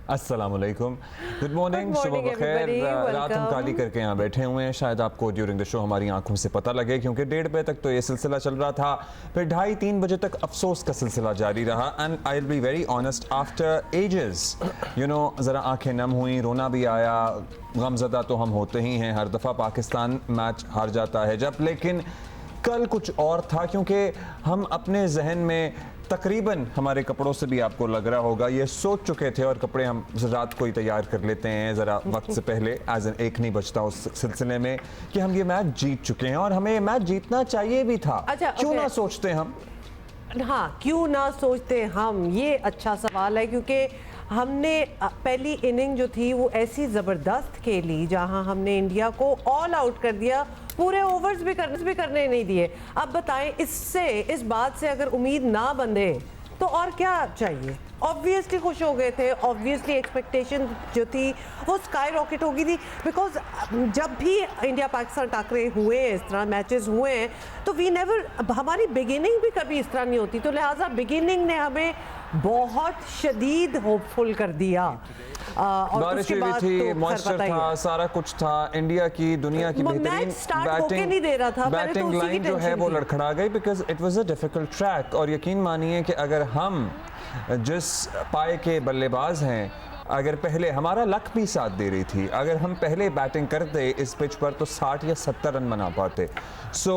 अस्सलामुअलैकुम, good morning, सुबह बखैर। रात हम काली करके यहाँ बैठे हुए हैं, शायद आपको ड्यूरिंग द शो हमारी आंखों से पता लगे, क्योंकि 1:30 बजे तक तो ये सिलसिला चल रहा था, फिर 2:30-3 बजे तक अफसोस का सिलसिला जारी रहा। And I will be very honest, after ages you know ज़रा आंखें नम हुई, रोना भी आया, गमज़दा तो हम होते ही हैं, हर दफ़ा पाकिस्तान मैच हार जाता है जब, लेकिन कल कुछ और था, क्योंकि हम अपने जहन में तकरीबन, हमारे कपड़ों से भी आपको लग रहा होगा, ये सोच चुके थे, और कपड़े हम रात को ही तैयार कर लेते हैं ज़रा वक्त से पहले, एज एन एक नहीं बचता उस सिलसिले में, कि हम ये मैच जीत चुके हैं और हमें ये मैच जीतना चाहिए भी था। अच्छा, क्यों ना सोचते हम? हाँ, क्यों ना सोचते हम, ये अच्छा सवाल है, क्योंकि हमने पहली इनिंग जो थी वो ऐसी ज़बरदस्त खेली जहां हमने इंडिया को ऑल आउट कर दिया, पूरे ओवर्स भी करने नहीं दिए। अब बताएं, इससे इस बात से अगर उम्मीद ना बंधे तो और क्या चाहिए? ऑब्वियसली खुश हो गए थे, ऑब्वियसली एक्सपेक्टेशन जो थी वो स्काई रॉकेट हो गई थी, बिकॉज जब भी इंडिया पाकिस्तान टाकरे हुए हैं, इस तरह मैचेस हुए हैं, तो वी नेवर, हमारी बिगिनिंग भी कभी इस तरह नहीं होती, तो लिहाजा बिगिनिंग ने हमें बहुत शदीद होपफुल कर दिया। और बारिश उसके हुई बाद थी, तो मॉइस्चर था, सारा कुछ था, इंडिया की दुनिया की बेहतरीन बैटिंग लाइन जो है वो लड़खड़ा गई, because it was a difficult track. और यकीन मानिए कि अगर हम जिस पाए के बल्लेबाज हैं, अगर पहले हमारा लक भी साथ दे रही थी, अगर हम पहले बैटिंग करते इस पिच पर तो 60 या 70 रन बना पाते। अच्छा,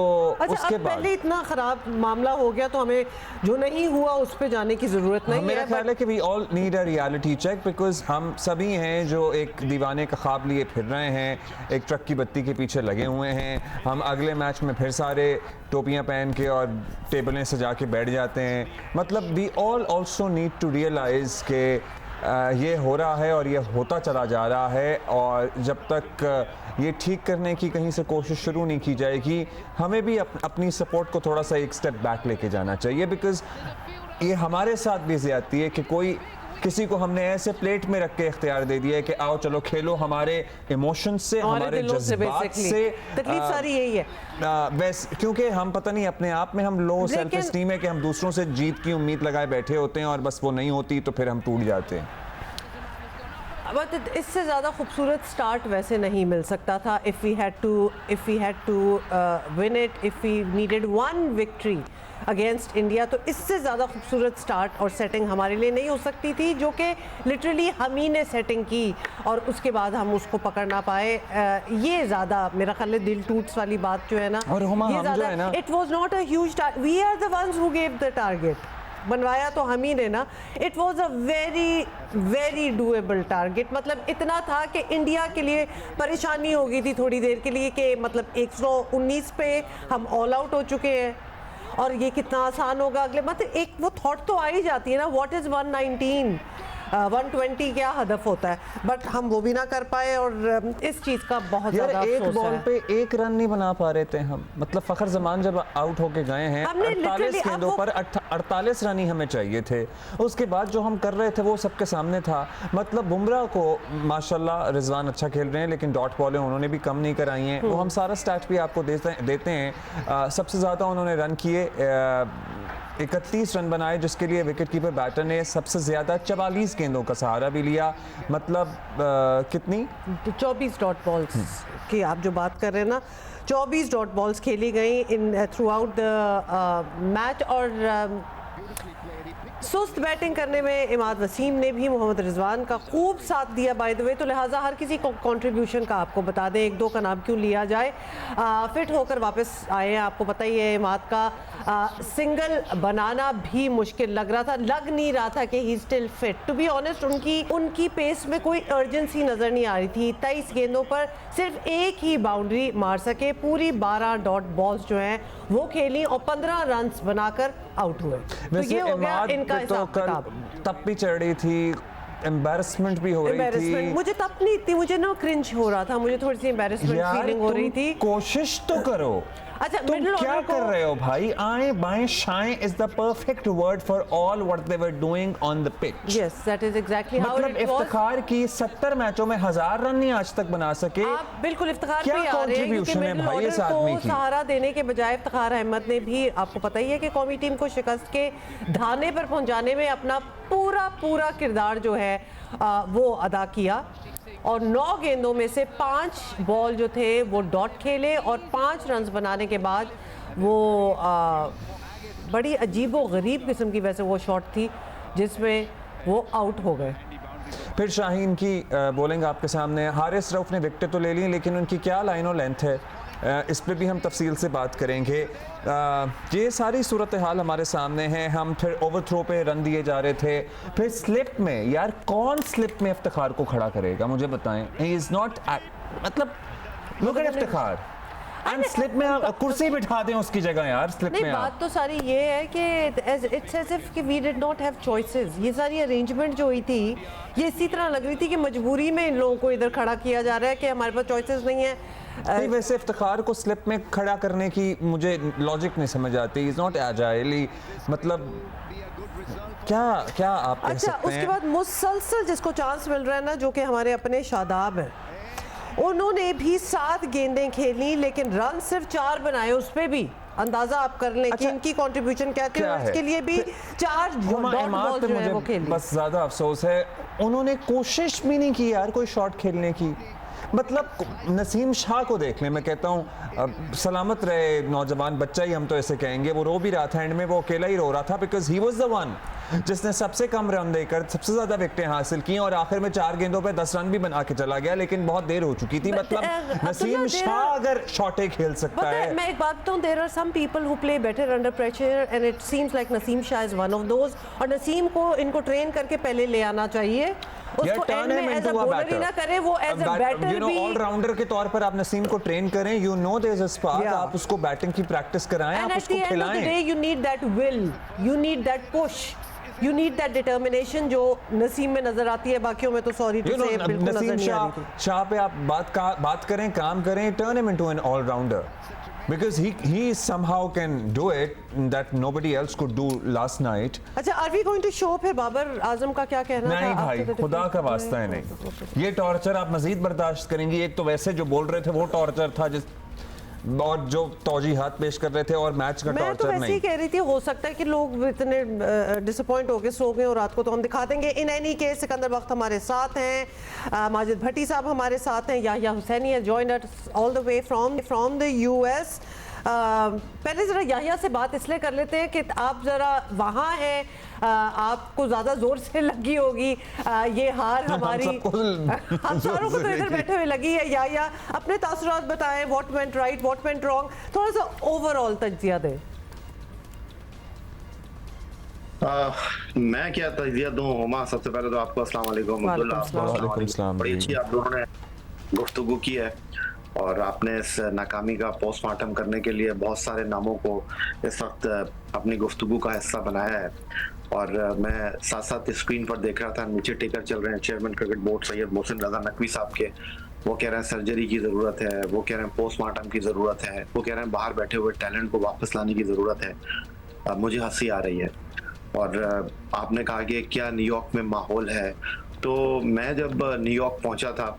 उसके बाद पहले इतना खराब मामला हो गया तो हमें जो नहीं हुआ उस पे जाने की जरूरत नहीं है। मेरा ख्याल है कि we all need a reality check, because हम सभी हैं जो एक दीवाने का ख्वाब लिए फिर रहे हैं, एक ट्रक की बत्ती के पीछे लगे हुए हैं। हम अगले मैच में फिर सारे टोपियां पहन के और टेबलें सजा के बैठ जाते हैं। मतलब we all also need to realize के ये हो रहा है और ये होता चला जा रहा है, और जब तक ये ठीक करने की कहीं से कोशिश शुरू नहीं की जाएगी, हमें भी अपनी सपोर्ट को थोड़ा सा एक स्टेप बैक लेके जाना चाहिए, बिकॉज ये हमारे साथ भी ज़्यादती है कि कोई किसी को हमने ऐसे प्लेट में रख के इख्तियार दे दिया है कि आओ चलो खेलो हमारे इमोशंस से, हमारे जज्बात से। तकलीफ सारी यही है बस, क्योंकि हम पता नहीं अपने आप में हम लो सेल्फ एस्टीम है कि हम दूसरों से जीत की उम्मीद लगाए बैठे होते हैं, और बस वो नहीं होती तो फिर हम टूट जाते हैं। बट इससे ज़्यादा खूबसूरत स्टार्ट वैसे नहीं मिल सकता था। If we had to win it, if we needed one victory against India, तो इससे ज़्यादा खूबसूरत स्टार्ट और सेटिंग हमारे लिए नहीं हो सकती थी, जो कि लिटरली हम ही ने सेटिंग की और उसके बाद हम उसको पकड़ ना पाए। ये ज़्यादा मेरा ख्याल है दिल टूट्स वाली बात जो है ना, और ये ज़्यादा, it was not a huge target, we are the ones who gave the target, बनवाया तो हम ही ने ना। It was a very very doable target, मतलब इतना था कि इंडिया के लिए परेशानी हो गई थी थोड़ी देर के लिए कि मतलब 119 पे हम ऑल आउट हो चुके हैं और ये कितना आसान होगा अगले, मतलब एक वो थॉट तो आ ही जाती है ना, व्हाट इज़ 119, 120 क्या हदफ होता है, बट हम वो भी ना कर पाए, और इस चीज़ का बहुत ज़्यादा अफसोस है। एक बॉल पे एक रन नहीं बना पा रहे थे हम, मतलब फ़खर जमान जब आउट होके गए हैं 48 गेंदों पर 48 रन ही हमें चाहिए थे। उसके बाद जो हम कर रहे थे वो सबके सामने था। मतलब बुमराह को माशाल्लाह, रिजवान अच्छा खेल रहे हैं, लेकिन डॉट बॉलें उन्होंने भी कम नहीं कराई हैं, वो हम सारा स्टैट भी आपको देते हैं। सबसे ज़्यादा उन्होंने रन किए, 31 रन बनाए, जिसके लिए विकेट कीपर बैटर ने सबसे ज़्यादा 44 गेंदों का सहारा भी लिया। मतलब कितनी 24 डॉट बॉल्स की आप जो बात कर रहे हैं ना, 24 डॉट बॉल्स खेली गई in through out the match, और सुस्त बैटिंग करने में इमाद वसीम ने भी मोहम्मद रिजवान का खूब साथ दिया बाय द वे, तो लिहाजा हर किसी को कंट्रीब्यूशन का आपको बता दें, एक दो का नाम क्यों लिया जाए। फिट होकर वापस आए हैं, आपको पता ही है इमाद का सिंगल बनाना भी मुश्किल लग रहा था, लग नहीं रहा था कि he still fit. To be honest, उनकी पेस में कोई अर्जेंसी नज़र नहीं आ रही थी। 23 गेंदों पर सिर्फ एक ही बाउंड्री मार सके, पूरी 12 डॉट बॉल्स जो हैं वो खेली और 15 रन बनाकर आउट हुए। तो ये हो गया इनका हिसाब किताब। तब भी चढ़ रही थी, एम्बैरसमेंट भी हो रही थी। मुझे तब नहीं थी, मुझे ना क्रिंज हो रहा था, मुझे थोड़ी सी एम्बैरसमेंट फीलिंग हो रही थी। कोशिश तो करो, अच्छा, तुम मिडिल क्या ऑर्डर कर को रहे हो भाई? आए बाएं शाएं is the perfect word for all what they were doing on the pitch. Yes, that is exactly how मतलब इट वाज। इफ्तिखार की 70 मैचों में 1000 रन नहीं आज तक बना सके। आप बिल्कुल इफ्तिखार क्या पे आ रहे हैं, क्योंकि contribution है मिडिल भाई इस ऑर्डर आदमी को की? सहारा देने के बजाय इफ्तिखार अहमद ने भी, आपको पता ही है कि कौमी टीम को शिकस्त के धाने पर पहुंचाने में अपना पूरा किरदार जो है वो अदा किया, और 9 गेंदों में से 5 बॉल जो थे वो डॉट खेले, और 5 रन बनाने के बाद वो बड़ी अजीबो गरीब किस्म की वैसे वो शॉट थी जिसमें वो आउट हो गए। फिर शाहीन की बॉलिंग आपके सामने। हारिस रऊफ ने विकेटें तो ले ली, लेकिन उनकी क्या लाइन और लेंथ है, इस पे भी हम तफसील से बात करेंगे। ये सारी सूरत हाल हमारे सामने है। हम फिर ओवरथ्रो पे रन दिए जा रहे थे, फिर स्लिप में, यार कौन स्लिप में इफ्तिखार को खड़ा करेगा मुझे बताएं। ही इज नॉट, मतलब look at Iftikhar and slip में आप कुर्सी बिठा दें उसकी जगह यार। स्लिप नहीं, में बात तो सारी ये है कि इट्स एज इफ कि we did not have choices. ये सारी अरेंजमेंट जो हुई थी, ये इसी तरह लग रही थी कि मजबूरी में इन लोगों को इधर खड़ा किया जा रहा है कि हमारे पास चॉइसेस नहीं है। नहीं, वैसे इफ्तिखार को स्लिप में खड़ा करने की मुझे लॉजिक नहीं समझ आती। इज नॉट एजाइल, मतलब क्या आप कह अच्छा, सकते उसके हैं? बाद मुसलसल जिसको चांस मिल रहा है ना, जो कि हमारे अपने शादाब हैं, उन्होंने भी 7 गेंदें खेली लेकिन रन सिर्फ 4 बनाए। उस पे भी अंदाजा आप कर लें कि इनकी कंट्रीब्यूशन क्या थी, और इसके लिए भी 4 हुमा डॉट इमाद बॉल पे जो है वो मुझे खेली। बस ज्यादा अफसोस है, उन्होंने कोशिश भी नहीं की यार कोई शॉट खेलने की। मतलब नसीम शाह को देख लें, मैं कहता हूँ सलामत रहे नौजवान बच्चा ही हम तो ऐसे कहेंगे, वो रो भी रहा था एंड में, वो अकेला ही रो रहा था because he was the one जिसने सबसे कम रन देकर सबसे ज्यादा विकेटें हासिल की, और आखिर में 4 गेंदों पे 10 रन भी बना के चला गया, लेकिन बहुत देर हो चुकी थी। मतलब नसीम शाह अगर शॉटे खेल सकता है। मैं एक बात बताऊं, there are some people who play better under pressure and it seems like Naseem Shah is one of those, और नसीम को इनको ट्रेन करके पहले ले आना चाहिए। उसको एंड में एज अ बॉलर ही ना करे, वो एज अ बैटर भी ऑलराउंडर के तौर पर आप नसीम को ट्रेन करें। You know there is a spark, आप उसको बैटिंग की प्रैक्टिस कराएं, आप उसको खिलाएं। And at the end of the day you need that will, you need that push, you need that determination जो नसीम में नजर आती है। बाकियों में तो सॉरी टू से बिल्कुल नजर नहीं आ रही थी। शाह पे आप बात करें, काम करें, turn him into an allrounder because he somehow can do it that nobody else could do last night. अच्छा, are we going to show फिर बाबर आजम का क्या कहना था? नहीं भाई, खुदा का वास्ता है नहीं, ये टॉर्चर आप मजीद बर्दाश्त करेंगी? एक तो वैसे जो बोल रहे थे वो टॉर्चर था, जिस और जो तौजीहात पेश कर रहे थे, और मैच का मैं टॉर्चर तो वैसे ही नहीं। कह रही थी, हो सकता है कि लोग इतने डिसअपॉइंट होके सो गए, और रात को तो हम दिखा देंगे। इन एनी केस सिकंदर वक्त हमारे साथ हैं, माजिद भट्टी साहब हमारे साथ हैं, याह्या हुसैनी है joined us all the way from the US. पहले ज़रा याह्या से बात इसलिए कर लेते हैं कि आप ज़रा वहाँ हैं, आपको ज़्यादा ज़ोर से लगी होगी ये हार हमारी। हम सारों को तो इधर बैठे हुए लगी है। याह्या, अपने तासुरात बताएं, what went right, what went wrong, थोड़ा सा ओवरऑल तज्जिया दें। मैं क्या तज्जिया दूं? हुमा, सबसे पहले तो आपको अस्सलाम वालेकुम। वालेकुम सलाम। बड़ी अच्छी आप लोगों ने गुफ्तगू की है, और आपने इस नाकामी का पोस्टमार्टम करने के लिए बहुत सारे नामों को इस वक्त अपनी गुफ्तगू का हिस्सा बनाया है। और मैं साथ साथ स्क्रीन पर देख रहा था, नीचे टिकर चल रहे हैं chairman cricket board Syed Mohsin Raza Naqvi साहब के। वो कह रहे हैं सर्जरी की ज़रूरत है, वो कह रहे हैं पोस्टमार्टम की ज़रूरत है, वो कह रहे हैं बाहर बैठे हुए टैलेंट को वापस लाने की ज़रूरत है। मुझे हंसी आ रही है। और आपने कहा कि क्या न्यूयॉर्क में माहौल है, तो मैं जब न्यूयॉर्क पहुंचा था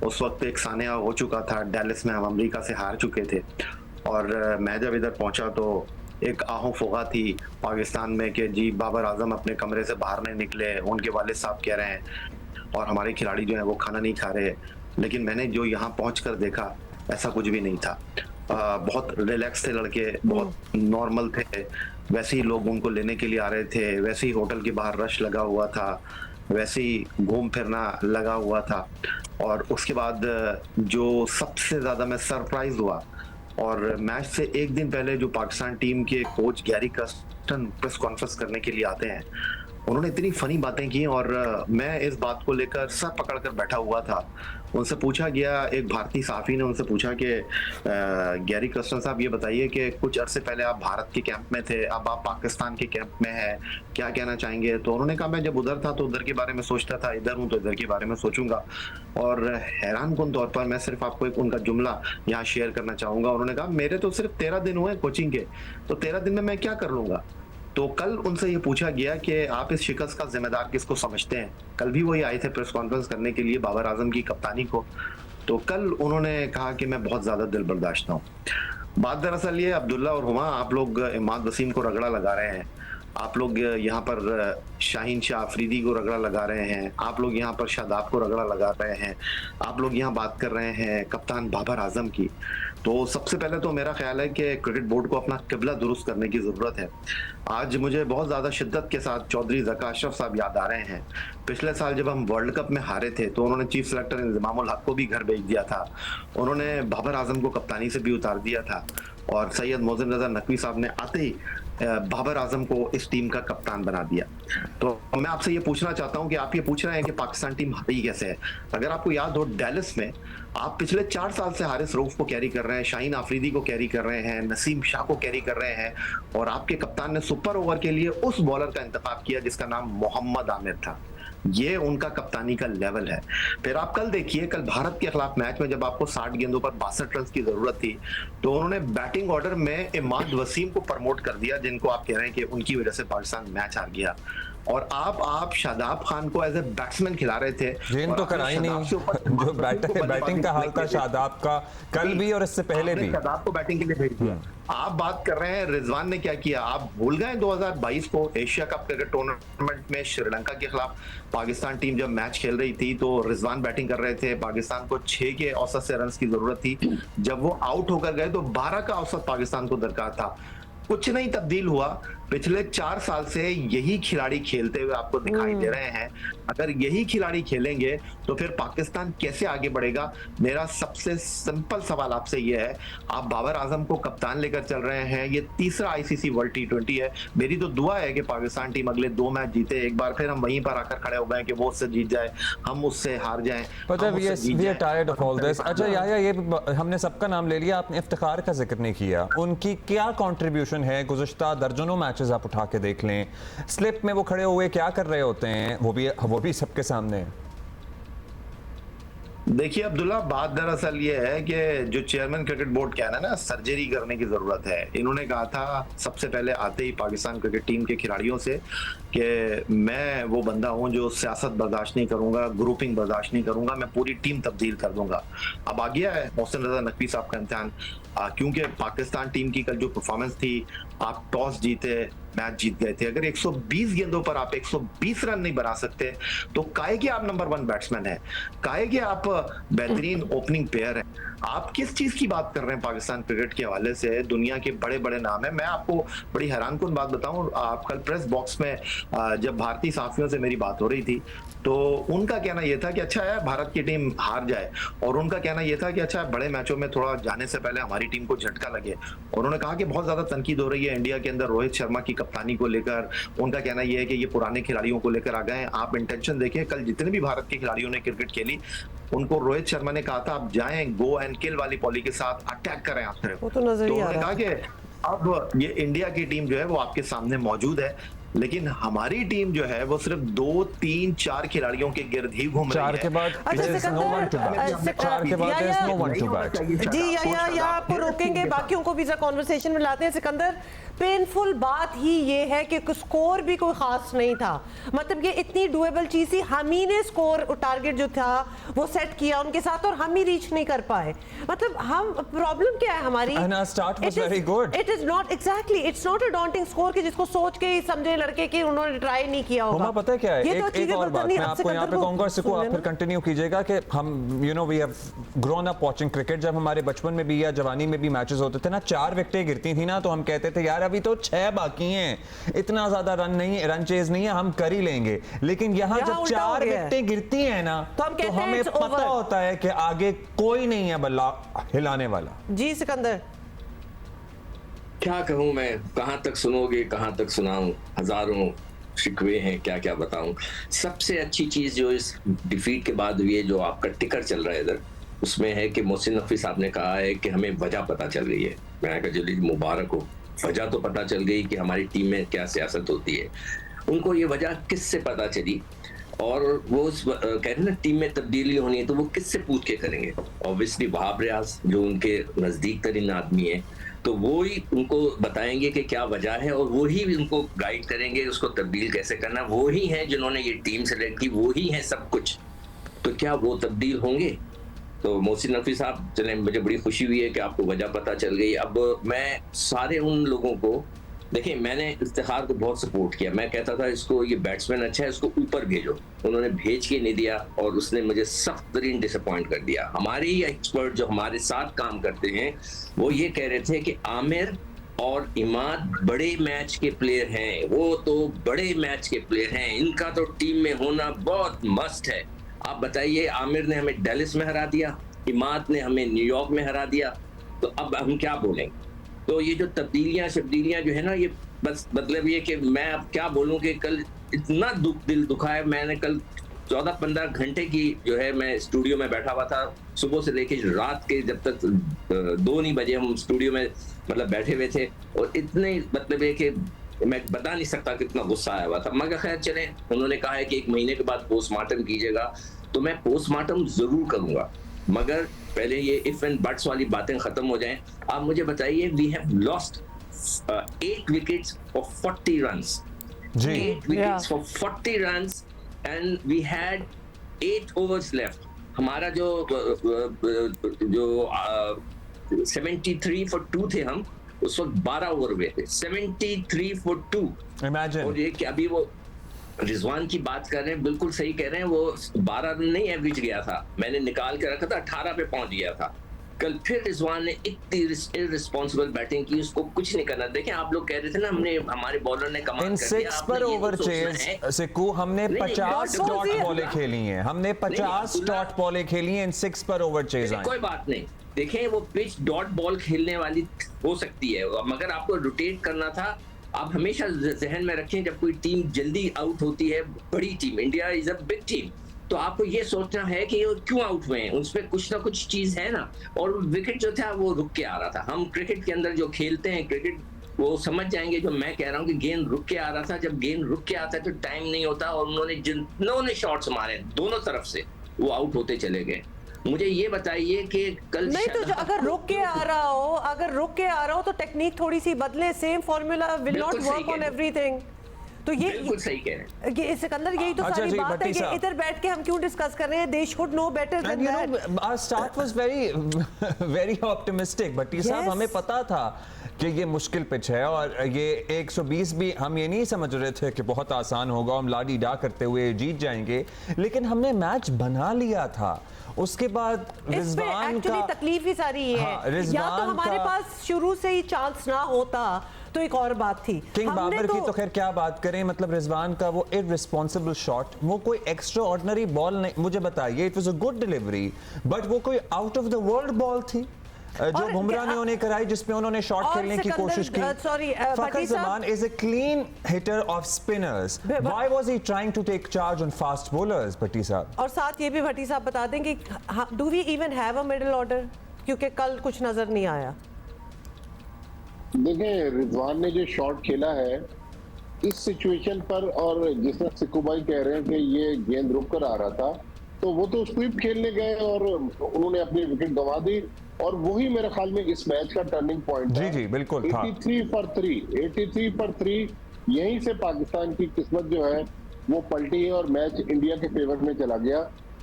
उस वक्त एक सानिया हो चुका था, डैलस में हम अमेरिका से हार चुके थे। और मैं जब इधर पहुंचा तो एक आहो फुगा थी पाकिस्तान में कि जी बाबर आजम अपने कमरे से बाहर नहीं निकले, उनके वालिद साहब कह रहे हैं, और हमारे खिलाड़ी जो हैं वो खाना नहीं खा रहे। लेकिन मैंने जो यहाँ पहुँच कर देखा, ऐसा कुछ भी नहीं था। बहुत रिलैक्स थे लड़के, बहुत नॉर्मल थे, वैसे ही लोग उनको लेने के लिए आ रहे थे, वैसे ही होटल के बाहर रश लगा हुआ था, वैसे ही घूम फिरना लगा हुआ था। और उसके बाद जो सबसे ज़्यादा मैं सरप्राइज हुआ, और मैच से एक दिन पहले जो पाकिस्तान टीम के coach Gary Kirsten press conference करने के लिए आते हैं, उन्होंने इतनी फनी बातें की और मैं इस बात को लेकर सर पकड़ कर बैठा हुआ था। उनसे पूछा गया, एक भारतीय साफ़ी ने उनसे पूछा कि गैरी कर्स्टन साहब ये बताइए कि कुछ अरसे पहले आप भारत के कैंप में थे, अब आप पाकिस्तान के कैंप में हैं, क्या कहना चाहेंगे? तो उन्होंने कहा मैं जब उधर था तो उधर के बारे में सोचता था, इधर हूँ तो इधर के बारे में सोचूंगा। और हैरानकुन तौर पर मैं सिर्फ आपको एक उनका जुमला यहाँ शेयर करना चाहूंगा। उन्होंने कहा मेरे तो सिर्फ 13 दिन हुए कोचिंग के, तो 13 दिन में मैं क्या कर लूंगा? तो कल उनसे ये पूछा गया कि आप इस शिकस्त का जिम्मेदार किसको समझते हैं? कल भी वही आए थे प्रेस कॉन्फ्रेंस करने के लिए बाबर आजम की कप्तानी को। तो कल उन्होंने कहा कि मैं बहुत ज्यादा दिल बर्दाश्त हूँ। बात दरअसल ये, अब्दुल्ला और हुमा, आप लोग इमाद वसीम को रगड़ा लगा रहे हैं, आप लोग यहाँ पर शाहीन शाह अफरीदी को रगड़ा लगा रहे हैं, आप लोग यहाँ पर शादाब को रगड़ा लगा रहे हैं, आप लोग यहाँ बात कर रहे हैं कप्तान बाबर आजम की। तो सबसे पहले तो मेरा ख्याल है कि क्रिकेट बोर्ड को अपना किबला दुरुस्त करने की जरूरत है। आज मुझे बहुत ज्यादा शिद्दत के साथ चौधरी ज़का अशरफ साहब याद आ रहे हैं। पिछले साल जब हम वर्ल्ड कप में हारे थे तो उन्होंने चीफ सेलेक्टर इंजमामुल हक को भी घर भेज दिया था, उन्होंने बाबर आजम को कप्तानी से भी उतार दिया था, और सैयद मोहसिन रजा नकवी साहब ने आते ही बाबर आजम को इस टीम का कप्तान बना दिया। तो मैं आपसे ये पूछना चाहता हूं कि आप ये पूछ रहे हैं कि पाकिस्तान टीम हारी कैसे है। अगर आपको याद हो, डैलस में आप पिछले 4 साल से हारिस रऊफ को कैरी कर रहे हैं, शाहीन आफरीदी को कैरी कर रहे हैं, नसीम शाह को कैरी कर रहे हैं, और आपके कप्तान ने सुपर ओवर के लिए उस बॉलर का इंतखाब किया जिसका नाम मोहम्मद आमिर था। ये उनका कप्तानी का लेवल है। फिर आप कल देखिए, कल भारत के खिलाफ मैच में जब आपको 60 गेंदों पर 62 रन की जरूरत थी तो उन्होंने बैटिंग ऑर्डर में इमाद वसीम को प्रमोट कर दिया, जिनको आप कह रहे हैं कि उनकी वजह से पाकिस्तान मैच हार गया। और आप शादाब खान को एज ए बैट्समैन खिला रहे थे। गेंद तो कराई नहीं, जो बैटिंग का हाल था शादाब का कल भी और इससे पहले भी। शादाब को बैटिंग के लिए भेज दिया। आप बात कर रहे हैं रिजवान ने क्या किया? आप भूल गए 2022 को एशिया कप क्रिकेट टूर्नामेंट में श्रीलंका के खिलाफ पाकिस्तान टीम जब मैच खेल रही थी तो रिजवान बैटिंग कर रहे थे, पाकिस्तान को 6 के औसत से रन की जरूरत थी, जब वो आउट होकर गए तो 12 का औसत पाकिस्तान को दरकार था। कुछ नहीं तब्दील हुआ। पिछले 4 साल से यही खिलाड़ी खेलते हुए आपको दिखाई दे रहे हैं। अगर यही खिलाड़ी खेलेंगे तो फिर पाकिस्तान कैसे आगे बढ़ेगा? मेरा सबसे सिंपल सवाल आपसे यह है, आप बाबर आजम को कप्तान लेकर चल रहे हैं, ये तीसरा आईसीसी वर्ल्ड टी20 है। मेरी तो दुआ है कि पाकिस्तान टीम अगले 2 मैच जीते, एक बार फिर हम वहीं पर आकर खड़े हो गए कि वो उससे जीत जाए, हम उससे हार जाएं। अच्छा याया, ये हमने सबका नाम ले लिया, आपने इफ्तिखार का जिक्र नहीं किया। उनकी क्या कंट्रीब्यूशन है? गुज़श्ता दर्जनों मैचेस आप उठा के देख लें, स्लिप में वो खड़े हुए क्या कर रहे होते हैं, वो भी सबके सामने है। देखिए अब्दुल्ला, बात दरअसल ये है कि जो चेयरमैन क्रिकेट बोर्ड कह रहा है ना, सर्जरी करने की जरूरत है। इन्होंने कहा था सबसे पहले आते ही पाकिस्तान क्रिकेट टीम के खिलाड़ियों से कि मैं वो बंदा हूं जो सियासत बर्दाश्त नहीं करूंगा, ग्रुपिंग बर्दाश्त नहीं करूंगा, मैं पूरी टीम तब्दील कर दूंगा। अब आ गया है मोहसिन रजा नकवी साहब का इम्तिहान, क्योंकि पाकिस्तान टीम की कल जो परफॉर्मेंस थी, आप टॉस जीते, मैच जीत गए थे। अगर 120 गेंदों पर आप 120 रन नहीं बना सकते तो काहे कि आप नंबर 1 बैट्समैन है, काहे कि आप बेहतरीन ओपनिंग प्लेयर है। आप किस चीज की बात कर रहे हैं? पाकिस्तान क्रिकेट के हवाले से दुनिया के बड़े बड़े नाम है। मैं आपको बड़ी हैरानकुन बात बताऊं, आप कल प्रेस बॉक्स में जब भारतीय साफियों से मेरी बात हो रही थी तो उनका कहना यह था कि अच्छा है भारत की टीम हार जाए, और उनका कहना यह था कि अच्छा है बड़े मैचों में थोड़ा जाने से पहले हमारी टीम को झटका लगे। उन्होंने कहा कि बहुत ज्यादा तनकीद हो रही है इंडिया के अंदर रोहित शर्मा की कप्तानी को लेकर। उनका कहना यह है कि ये पुराने खिलाड़ियों को लेकर आ गए। आप इंटेंशन देखिए, कल जितने भी भारत के खिलाड़ियों ने क्रिकेट खेली उनको रोहित शर्मा ने कहा था आप जाएं गो एंड किल वाली पॉलिसी के साथ, अटैक करें आप सिर्फ। वो तो नजर ही आ रहा है। उन्होंने कहा कि अब ये इंडिया की टीम जो है वो आपके सामने मौजूद है, लेकिन हमारी टीम जो है वो सिर्फ 2, 3, 4 खिलाड़ियों के गिर्द ही घूम रही है। 4 के बाद जी या आपको रोकेंगे, बाकियों को भी कॉन्वर्सेशन में लाते हैं। सिकंदर, पेनफुल बात ही ये है कि स्कोर भी कोई खास नहीं था, मतलब ये इतनी डुएबल चीज थी, हम ही ने स्कोर टारगेट जो था वो सेट किया उनके साथ और हम ही रीच नहीं कर पाए। मतलब हम प्रॉब्लम क्या है हमारी? It is not exactly, it's not a daunting score कि जिसको सोच के समझे लड़के कि उन्होंने ट्राई नहीं किया होगा। पता है क्या है, एक और बात मैं आपको यहाँ पे कहूंगा, इसको आप फिर कंटिन्यू कीजिएगा कि हम we have grown up watching cricket. जब हमारे बचपन में भी या जवानी में भी मैचेस होते थे ना, 4 विकेटें गिरती थी ना, तो हम कहते थे यार अभी तो 6 बाकी हैं, इतना ज्यादा रन चेज नहीं है, हम कर ही लेंगे। लेकिन यहाँ जब 4 विकेटें गिरती हैं ना तो हमें पता होता है कि आगे कोई नहीं है बल्ला हिलाने वाला। जी सिकंदर, क्या कहूं मैं, कहां तक सुनोगे, कहां तक सुनाऊं, हजारों शिकवे हैं, क्या क्या बताऊं। सबसे अच्छी चीज जो इस डिफीट के बाद हुई है, जो आपका टिकर चल रहा है इधर, उसमें है कि मोहसिन नकवी साहब ने कहा है कि हमें वजह पता चल गई है। मैंने कहा चलिए मुबारक हो, वजह तो पता चल गई कि हमारी टीम में क्या सियासत होती है। उनको ये वजह किससे पता चली, और वो कह रहे ना टीम में तब्दीली होनी है, तो वो किससे पूछ के करेंगे? ऑब्वियसली वहाब रियाज जो उनके नजदीक तरीन आदमी है, तो वो ही उनको बताएंगे कि क्या वजह है, और वो ही उनको गाइड करेंगे उसको तब्दील कैसे करना। वो ही हैं जिन्होंने ये टीम सेलेक्ट की, वो ही हैं सब कुछ। तो क्या वो तब्दील होंगे? तो मोहसिन नकवी साहब, चले, मुझे बड़ी खुशी हुई है कि आपको वजह पता चल गई। अब मैं सारे उन लोगों को, देखिए मैंने इफ्तिखार को बहुत सपोर्ट किया। मैं कहता था इसको, ये बैट्समैन अच्छा है, इसको ऊपर भेजो। उन्होंने भेज के नहीं दिया, और उसने मुझे सख्त तरीन डिसअपॉइंट कर दिया। हमारे ही एक्सपर्ट जो हमारे साथ काम करते हैं, वो ये कह रहे थे कि आमिर और इमाद बड़े मैच के प्लेयर हैं, वो तो बड़े मैच के प्लेयर हैं, इनका तो टीम में होना बहुत मस्ट है। आप बताइए, आमिर ने हमें डेलिस में हरा दिया, इमाद ने हमें न्यूयॉर्क में हरा दिया, तो अब हम क्या बोलेंगे? तो ये जो तब्दीलियां शब्दीलियां जो है ना, ये बस मतलब ये कि मैं अब क्या बोलूं कि कल इतना दिल दुखा है। मैंने कल 14-15 घंटे की जो है, मैं स्टूडियो में बैठा हुआ था, सुबह से लेके रात के जब तक 2 नहीं बजे हम स्टूडियो में मतलब बैठे हुए थे, और इतने मतलब ये कि मैं बता नहीं सकता कितना गुस्सा आया हुआ था। मगर खैर चले, उन्होंने कहा है कि 1 महीने के बाद पोस्टमार्टम कीजिएगा, तो मैं पोस्टमार्टम जरूर करूंगा, मगर पहले ये इफ एंड बट्स वाली बातें खत्म हो जाएं। आप मुझे बताइए, we have lost 8 wickets for 40 runs, 8 wickets for 40 runs, and we had 8 overs left. हमारा जो 73 फॉर 2 थे हम, उस वक्त 12 ओवर हुए थे, 73 फॉर 2। इमेजिन। और ये कि अभी वो रिजवान की बात कर रहे हैं, बिल्कुल सही कह रहे हैं, वो 12 रन नहीं एवरेज गया था, मैंने निकाल के रखा था, 18 पे पहुंच गया था। कल फिर रिजवान ने इतनी इररिस्पांसिबल बैटिंग की, उसको कुछ नहीं करना। देखें, आप लोग कह रहे थे ना, हमने हमारे बॉलर ने कमाल इन कर दिया। 6 पर ओवर चेज सिक्कू, हमने 50 डॉट बॉलें खेली हैं, हमने 50 डॉट बॉलें खेली हैं, इन 6 पर ओवर चेज आए। कोई बात नहीं, देखें वो पिच डॉट बॉल खेलने वाली हो सकती है, मगर आपको रोटेट करना था। आप हमेशा जहन में रखें, जब कोई टीम जल्दी आउट होती है, बड़ी team, India is a big team, तो आपको ये सोचना है कि ये क्यों आउट हुए हैं, उसमें कुछ ना कुछ चीज है ना। और विकेट जो था वो रुक के आ रहा था। हम क्रिकेट के अंदर जो खेलते हैं, क्रिकेट वो समझ जाएंगे जो मैं कह रहा हूँ कि गेंद रुक के आ रहा था। जब गेंद रुक के आता है तो टाइम नहीं होता, और उन्होंने जिन्होंने शॉट्स मारे दोनों तरफ से, वो आउट होते चले गए। मुझे ये बताइए कि कल नहीं, तो अगर रुक के आ रहा हो तो टेक्निक थोड़ी सी बदले, same formula will not work on everything. तो ये बिल्कुल सही कह रहे हैं। ये सिकंदर, यही तो सारी बात है कि इधर बैठ के हम क्यों डिस्कस कर रहे हैं? They should know better than that. Our start was very optimistic. Bhatti साहब, हमें पता था कि ये मुश्किल पिच है, और ये 120 भी हम ये नहीं समझ रहे थे कि बहुत आसान होगा, हम लाडी डा करते हुए जीत जाएंगे, लेकिन हमने मैच बना लिया था। उसके बाद रिजवान का तकलीफ ही सारी ये है, या तो हमारे पास शुरू से ही चांस ना होता तो एक और बात थी। किंग बाबर की तो खैर क्या बात करें, मतलब रिजवान का वो इररिस्पांसिबल शॉट, वो कोई एक्स्ट्रा ऑर्डिनरी बॉल नहीं। मुझे बताइए, it was a good delivery, but वो कोई out of the world ball थी जो बुमराह ने उन्हें कराई, जिसमें उन्होंने शॉट खेलने की कोशिश की। Fakhar Zaman is a clean hitter of spinners, why was he trying to take charge on fast bowlers? Bhatti साहब, और साथ ये भी भट्टी साहब बता दें कि do we even have a middle order, क्योंकि कल कुछ नजर नहीं आया। देखिए, रिजवान ने जो शॉट खेला है इस सिचुएशन पर, और जिस तरह सिक्कू भाई कह रहे हैं कि ये गेंद रुक कर आ रहा था, तो वो तो स्वीप खेलने गए और उन्होंने अपनी विकेट गंवा दी, और वही मेरे ख्याल में इस मैच का टर्निंग पॉइंट जी जी बिल्कुल था। 83 फॉर 3 यहीं से पाकिस्तान की किस्मत जो है वो पलटी है, और मैच इंडिया के फेवर में चला गया।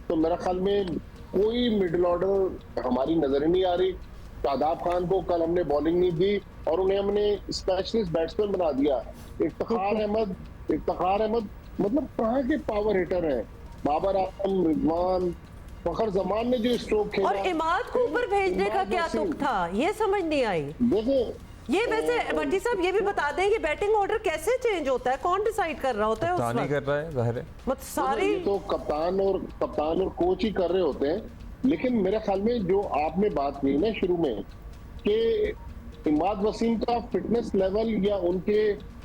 तो मेरे ख्याल में कोई मिडिल ऑर्डर हमारी नजर ही नहीं आ रही। शादाब खान को कल हमने बॉलिंग नहीं दी, और उन्हें हमने स्पेशलिस्ट बैट्समैन बना दिया। इफ्तिखार अहमद मतलब कहाँ के पावर हिटर हैं? बाबर आजम, रिजवान, फखर जमान ने जो स्ट्रोक खेला, और इमाद को ऊपर भेजने का क्या तुक था, ये समझ नहीं आई। देखिए, ये वैसे भट्टी साहब ये भी बता दें कि बैटिंग ऑर्डर कैसे चेंज होता है, कौन डिसाइड कर रहा होता है? उस वक्त कर रहा है ज़ाहिर है, मतलब सारी तो कप्तान और कोच ही कर रहे होते हैं। लेकिन मेरे ख्याल में जो आपने बात की ना शुरू में कि इमाद वसीम का फिटनेस लेवल या उनके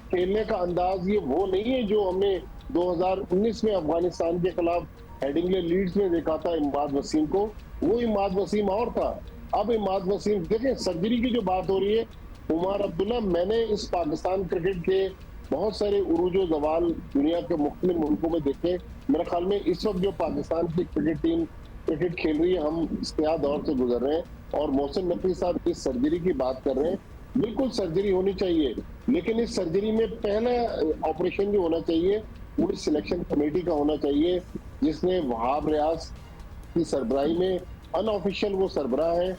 खेलने का अंदाज ये वो नहीं है जो हमने 2019 में अफगानिस्तान के खिलाफ हेडिंगले लीड्स में देखा था इमाद वसीम को। वो इमाद वसीम और था, अब इमाद वसीम देखें। सर्जरी की जो बात हो रही है, उमर अब्दुल्ला, मैंने इस पाकिस्तान क्रिकेट के बहुत सारे उरूजो जवाल दुनिया के मुख्तलिफ मुल्कों में देखे। मेरे ख्याल में इस वक्त जो पाकिस्तान की क्रिकेट टीम क्रिकेट खेल रही है, हम इस्तिया दौर से गुजर रहे हैं। और मोहसिन नकवी साहब इस सर्जरी की बात कर रहे हैं, बिल्कुल सर्जरी होनी चाहिए, लेकिन इस सर्जरी में पहला ऑपरेशन जो होना चाहिए पूरी सिलेक्शन कमेटी का होना चाहिए, जिसने वहाब रियाज की सरबराही में, अनऑफिशियल वो सरबराह है,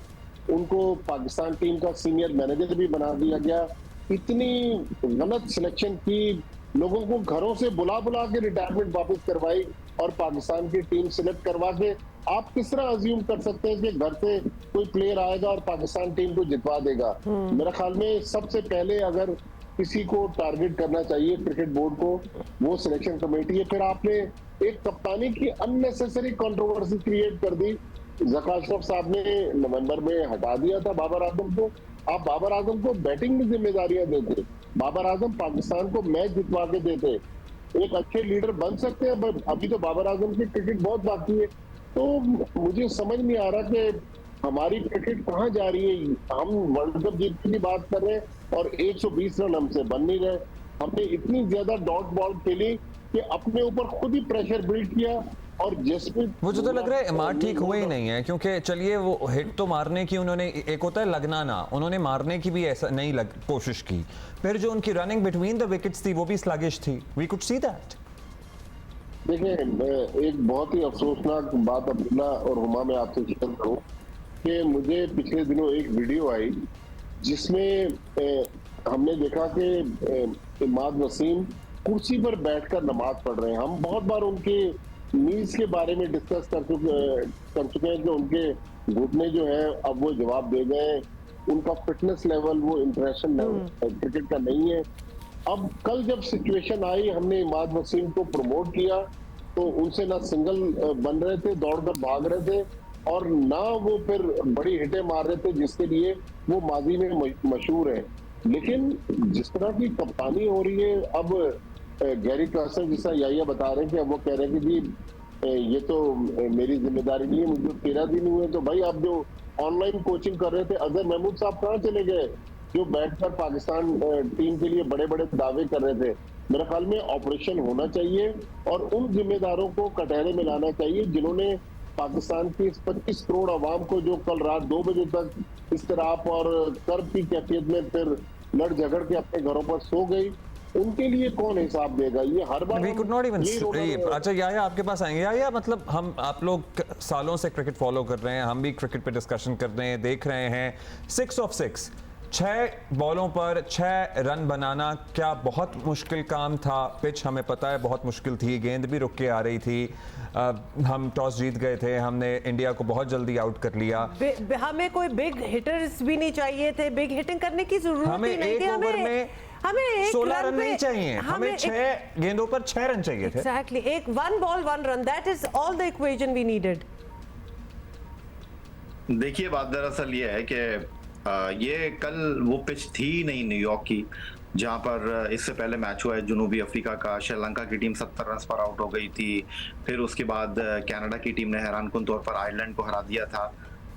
उनको पाकिस्तान टीम का सीनियर मैनेजर भी बना दिया गया। इतनी गलत सिलेक्शन की, लोगों को घरों से बुला बुला के रिटायरमेंट वापस करवाई और पाकिस्तान की टीम सिलेक्ट करवा के आप किस तरह अज्यूम कर सकते हैं कि घर से कोई प्लेयर आएगा और पाकिस्तान टीम को जितवा देगा। मेरे ख्याल में सबसे पहले अगर किसी को टारगेट करना चाहिए क्रिकेट बोर्ड को, वो सिलेक्शन कमेटी है। फिर आपने एक कप्तानी की अननेसेसरी कंट्रोवर्सी क्रिएट कर दी। ज़का अशरफ साहब ने नवंबर में हटा दिया था बाबर आजम को। आप बाबर आजम को बैटिंग में जिम्मेदारियां देते, बाबर आजम पाकिस्तान को मैच जितवा के देते, एक अच्छे लीडर बन सकते हैं, पर अभी तो बाबर आजम की क्रिकेट बहुत बाकी है। तो मुझे समझ नहीं आ रहा कि हमारी क्रिकेट कहाँ जा रही है। हम वर्ल्ड कप जीतने की बात कर रहे हैं और 120 रन हमसे बन नहीं रहे। हमने इतनी ज्यादा डॉट बॉल खेली कि अपने ऊपर खुद ही प्रेशर बिल्ड किया। और जसप्रीत, मुझे तो लग रहा है इमाद ठीक हुए ही नहीं है, क्योंकि चलिए वो हिट तो मारने की उन्होंने, एक होता है लगना ना, उन्होंने मारने की भी ऐसा नहीं कोशिश की। फिर जो उनकी रनिंग बिटवीन द विकेट्स थी वो भी स्लगिश थी। We could see that. देखिए, एक बहुत ही अफसोसनाक बात अब्दुल्ला और हुमा में आपसे शेयर करूं कि मुझे पिछले दिनों एक वीडियो आई जिसमें हमने देखा कि इमाद वसीम कुर्सी पर बैठकर नमाज पढ़ रहे हैं। हम बहुत बार उनके नीज के बारे में डिस्कस कर चुके हैं कि उनके घुटने जो है अब वो जवाब दे गए, उनका फिटनेस लेवल, वो इंटरेक्शन लेवल क्रिकेट का नहीं है। अब कल जब सिचुएशन आई, हमने इमाद वसीम को प्रमोट किया तो उनसे ना सिंगल बन रहे थे, दौड़कर भाग रहे थे, और ना वो फिर बड़ी हिटें मार रहे थे जिसके लिए वो माजी में मशहूर है। लेकिन जिस तरह की कप्तानी हो रही है, अब गैरी क्लासन जिसका याया बता रहे हैं कि अब वो कह रहे हैं कि जी ये तो मेरी जिम्मेदारी नहीं है, मुझे 13 दिन हुए। तो भाई आप जो ऑनलाइन कोचिंग कर रहे थे, अजहर महमूद साहब कहाँ चले गए जो बैठकर पाकिस्तान टीम के लिए बड़े बड़े दावे कर रहे थे? मेरे ख्याल में ऑपरेशन होना चाहिए और उन जिम्मेदारों को कटहरे में लाना चाहिए जिन्होंने पाकिस्तान की 25 करोड़ आवाम को, जो कल रात 2 बजे तक इस्तराप और कर्ब की कैफियत में फिर लड़ झगड़ के अपने घरों पर सो गई, उनके लिए कौन हिसाब देगा? ये हर बार We could not even अच्छा याया आपके पास आएंगे। याया, मतलब हम आप लोग सालों से क्रिकेट फॉलो कर रहे हैं, हम भी क्रिकेट पे डिस्कशन कर रहे हैं, देख रहे हैं 6 ऑफ 6 6 बॉलों पर 6 रन बनाना क्या बहुत मुश्किल काम था? पिच हमें पता है बहुत मुश्किल थी, गेंद भी रुक के आ रही थी, हम टॉस जीत गए थे, हमने इंडिया को बहुत जल्दी आउट कर लिया। हमें कोई बिग हिटर्स भी नहीं चाहिए थे, बिग हिटिंग करने की जरूरत हमें ही नहीं थी। हमें 16 रन नहीं चाहिए, हमें 6 गेंदों पर 6 रन चाहिए थे। Exactly, एक 1 ball 1 run, that is all the equation we needed. देखिए, बात दरअसल ये है कि ये कल वो पिच थी नहीं न्यूयॉर्क की, जहां पर इससे पहले मैच हुआ है जनूबी अफ्रीका का। श्रीलंका की टीम 70 रन पर आउट हो गई थी, फिर उसके बाद कनाडा की टीम ने हैरानकुन तौर पर आयरलैंड को हरा दिया था।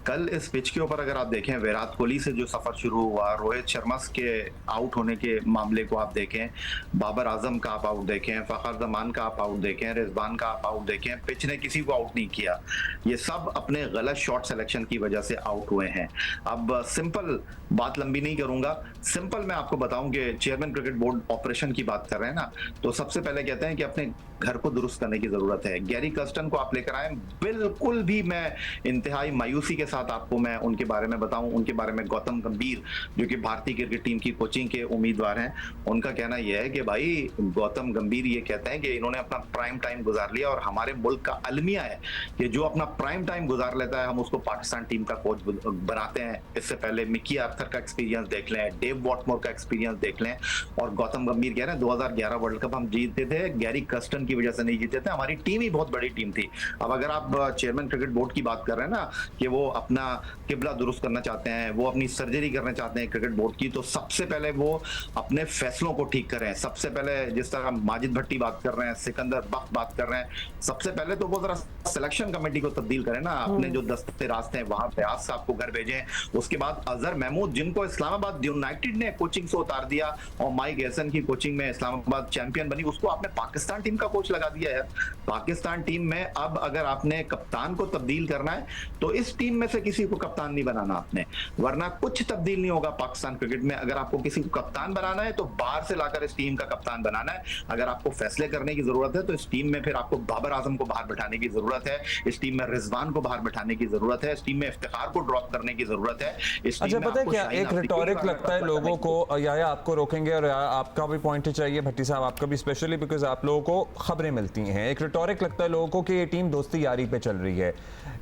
कल इस पिच के ऊपर अगर आप देखें, विराट कोहली से जो सफर शुरू हुआ, रोहित शर्मा के आउट होने के मामले को आप देखें, बाबर आजम का आप आउट देखें, फखर जमान का आप आउट देखें, रिजवान का आप आउट देखें, पिच ने किसी को आउट नहीं किया। ये सब अपने गलत शॉट सिलेक्शन की वजह से आउट हुए हैं। अब सिंपल बात लंबी नहीं करूंगा, सिंपल मैं आपको बताऊं कि चेयरमैन क्रिकेट बोर्ड ऑपरेशन की बात कर रहे हैं ना, तो सबसे पहले कहते हैं कि अपने घर को दुरुस्त करने की जरूरत है। गैरी कर्स्टन को आप लेकर आए, बिल्कुल भी मैं इंतहाई मायूसी के साथ आपको मैं उनके बारे में बताऊं, उनके बारे में गौतम गंभीर जो कि भारतीय क्रिकेट टीम की कोचिंग के उम्मीदवार हैं, उनका कहना यह है कि भाई गौतम गंभीर ये कहते हैं कि इन्होंने अपना प्राइम टाइम गुजार लिया और हमारे मुल्क का अलमिया है कि जो अपना प्राइम टाइम गुजार लेता है हम उसको पाकिस्तान टीम का कोच बनाते हैं। इससे पहले मिकी आर्थर का एक्सपीरियंस देख लें, डेव वॉटमोर का एक्सपीरियंस देख लें, और गौतम गंभीर कह रहे हैं 2011 वर्ल्ड कप हम जीतते थे, गैरी कर्स्टन की वजह से नहीं जीते थे, हमारी टीम ही बहुत बड़ी टीम थी। अब अगर आप चेयरमैन क्रिकेट बोर्ड की बात कर रहे हैं ना कि वो अपना किबला दुरुस्त करना चाहते हैं, वो अपनी सर्जरी करना चाहते हैं क्रिकेट बोर्ड की, तो सबसे पहले वो अपने फैसलों को ठीक करें। सबसे पहले जिस तरह माजिद भट्टी बात कर रहे हैं, सिकंदर बख्त बात कर रहे हैं, सबसे पहले तो वो जरा सिलेक्शन कमेटी को तब्दील करें ना, अपने जो दस्ते रास्ते हैं वहां फयाज साहब को घर भेजें। उसके बाद अजहर महमूद, जिनको इस्लामाबाद यूनाइटेड ने कोचिंग से उतार दिया और माइक एहसन की कोचिंग में इस्लामाबाद चैंपियन बनी, उसको आपने पाकिस्तान टीम का कोच लगा दिया है। पाकिस्तान टीम में अब अगर आपने कप्तान को तब्दील करना है तो इस टीम में से किसी को कप्तान नहीं बनाना आपने, वरना कुछ तब्दील नहीं होगा पाकिस्तान क्रिकेट में। अगर आपको किसी को कप्तान बनाना है तो बाहर से लाकर इस टीम का कप्तान बनाना है। अगर आपको फैसले करने की जरूरत है तो इस टीम में फिर आपको बाबर आजम को बाहर बैठाने की जरूरत है, इस टीम में रिजवान को बाहर बैठाने की जरूरत है, इस टीम में इफ्तिखार को ड्रॉप करने की जरूरत है। इस अच्छा, टीम में पता है आपको क्या, शाहीन एक अफरीदी रिटोरिक का लगता है लोगों को, या आपको रोकेंगे और आपका भी पॉइंट चाहिए भट्टी साहब, आपका भी स्पेशली बिकॉज आप लोगों को खबरें मिलती हैं। एक रिटोरिक लगता है लोगों को कि ये टीम दोस्ती यारी पे चल रही है।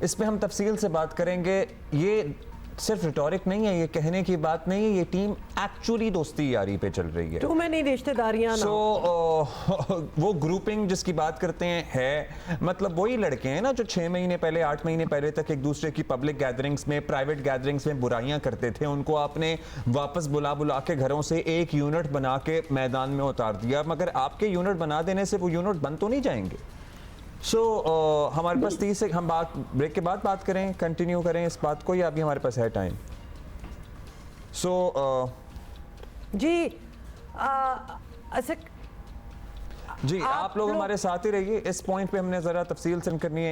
इस पे हम तफसील से बात करेंगे। ये सिर्फ रिटोरिक नहीं है, ये कहने की बात नहीं है, ये टीम एक्चुअली दोस्ती यारी पे चल रही है। टू मेनी रिश्तेदारियां ना। वो ग्रुपिंग जिसकी बात करते हैं है, मतलब वही लड़के हैं ना जो 6 महीने पहले 8 महीने पहले तक एक दूसरे की पब्लिक गैदरिंग्स में, प्राइवेट गैदरिंग्स में बुराइयां करते थे। उनको आपने वापस बुला के घरों से एक यूनिट बना के मैदान में उतार दिया, मगर आपके यूनिट बना देने से वो यूनिट बंद तो नहीं जाएंगे। हमारे पास 30 से हम बात ब्रेक के बाद बात करें, कंटिन्यू करें इस बात को, या अभी हमारे पास है टाइम? जी अच्छा जी, आप लोग हमारे साथ ही रहिए। इस पॉइंट पे हमने ज़रा तफसील से करनी है।